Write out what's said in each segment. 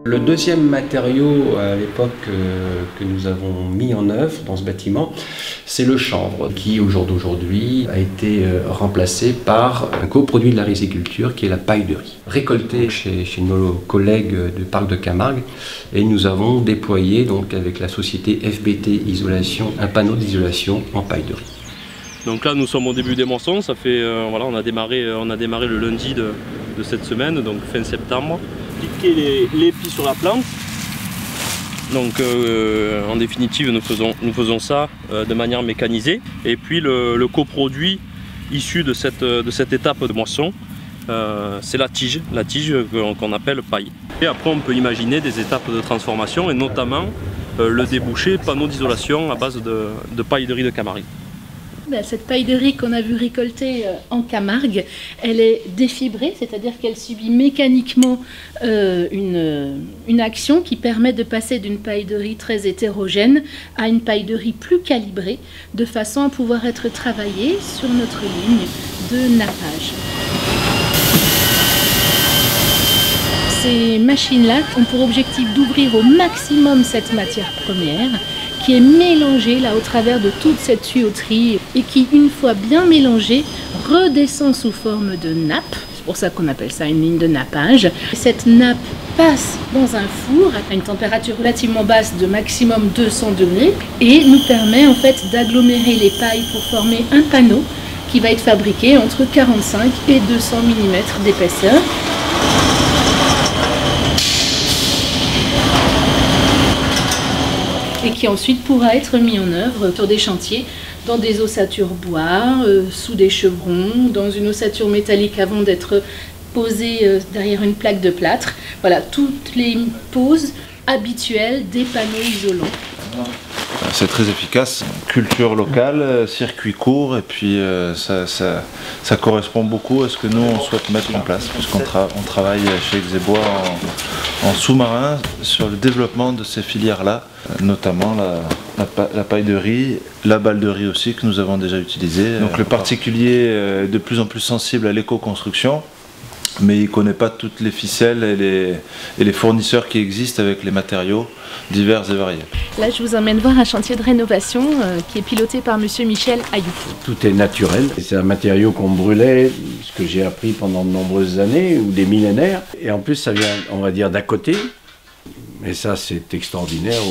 Le deuxième matériau à l'époque que nous avons mis en œuvre dans ce bâtiment, c'est le chanvre qui au jour d'aujourd'hui a été remplacé par un coproduit de la riziculture qui est la paille de riz. Récolté chez nos collègues du parc de Camargue, et nous avons déployé donc avec la société FBT Isolation un panneau d'isolation en paille de riz. Donc là nous sommes au début des moissons, ça fait voilà, on a démarré le lundi de cette semaine, donc fin septembre. Appliquer l'épi sur la plante. Donc en définitive nous faisons ça de manière mécanisée. Et puis le coproduit issu de cette étape de moisson, c'est la tige qu'on appelle paille. Et après on peut imaginer des étapes de transformation et notamment le débouché panneau d'isolation à base de paille de riz de Camargue. Cette paille de riz qu'on a vu récolter en Camargue, elle est défibrée, c'est-à-dire qu'elle subit mécaniquement une action qui permet de passer d'une paille de riz très hétérogène à une paille de riz plus calibrée, de façon à pouvoir être travaillée sur notre ligne de nappage. Ces machines-là ont pour objectif d'ouvrir au maximum cette matière première qui est mélangée là au travers de toute cette tuyauterie et qui, une fois bien mélangée, redescend sous forme de nappe. C'est pour ça qu'on appelle ça une ligne de nappage. Cette nappe passe dans un four à une température relativement basse de maximum 200 degrés et nous permet en fait d'agglomérer les pailles pour former un panneau qui va être fabriqué entre 45 et 200 mm d'épaisseur. Et qui ensuite pourra être mis en œuvre sur des chantiers, dans des ossatures bois, sous des chevrons, dans une ossature métallique avant d'être posée derrière une plaque de plâtre. Voilà, toutes les poses habituelles des panneaux isolants. C'est très efficace, culture locale, circuit court, et puis ça correspond beaucoup à ce que nous on souhaite mettre en place, puisqu'on travaille chez Xébois en sous-marin sur le développement de ces filières-là, notamment la paille de riz, la balle de riz aussi que nous avons déjà utilisée. Donc le particulier est de plus en plus sensible à l'éco-construction, mais il ne connaît pas toutes les ficelles et les fournisseurs qui existent avec les matériaux divers et variés. Là, je vous emmène voir un chantier de rénovation qui est piloté par monsieur Michel Ayou. Tout est naturel, c'est un matériau qu'on brûlait, ce que j'ai appris pendant de nombreuses années ou des millénaires. Et en plus, ça vient, on va dire, d'à côté, et ça c'est extraordinaire.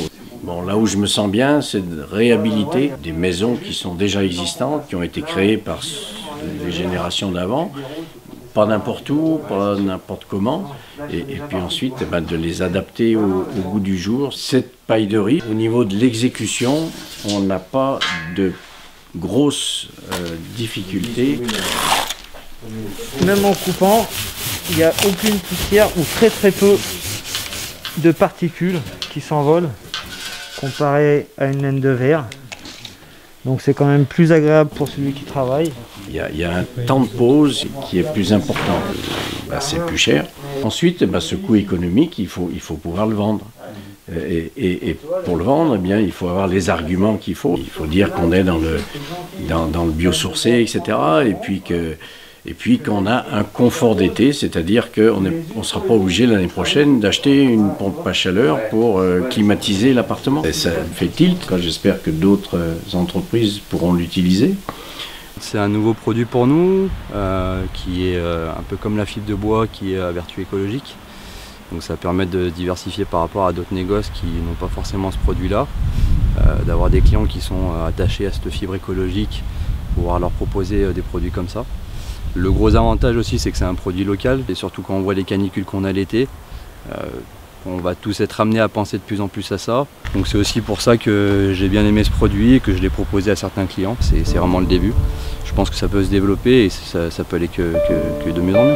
Bon, là où je me sens bien, c'est de réhabiliter des maisons qui sont déjà existantes, qui ont été créées par les générations d'avant. Pas n'importe où, pas n'importe comment, et puis ensuite de les adapter au goût du jour. Cette paille de riz, au niveau de l'exécution, on n'a pas de grosses difficultés. Même en coupant, il n'y a aucune poussière ou très peu de particules qui s'envolent comparé à une laine de verre. Donc c'est quand même plus agréable pour celui qui travaille. Il y a un temps de pause qui est plus important. C'est plus cher. Ensuite, ce coût économique, il faut pouvoir le vendre. Et pour le vendre, eh bien, il faut avoir les arguments qu'il faut. Il faut dire qu'on est dans le biosourcé, etc. Et puis qu'on a un confort d'été, c'est-à-dire qu'on ne sera pas obligé l'année prochaine d'acheter une pompe à chaleur pour climatiser l'appartement. Ça fait tilt, j'espère que d'autres entreprises pourront l'utiliser. C'est un nouveau produit pour nous, qui est un peu comme la fibre de bois qui est à vertu écologique. Donc ça permet de diversifier par rapport à d'autres négoces qui n'ont pas forcément ce produit-là, d'avoir des clients qui sont attachés à cette fibre écologique, pouvoir leur proposer des produits comme ça. Le gros avantage aussi, c'est que c'est un produit local, et surtout quand on voit les canicules qu'on a l'été, on va tous être amenés à penser de plus en plus à ça. Donc c'est aussi pour ça que j'ai bien aimé ce produit et que je l'ai proposé à certains clients. C'est vraiment le début. Je pense que ça peut se développer et ça peut aller que de mieux en mieux.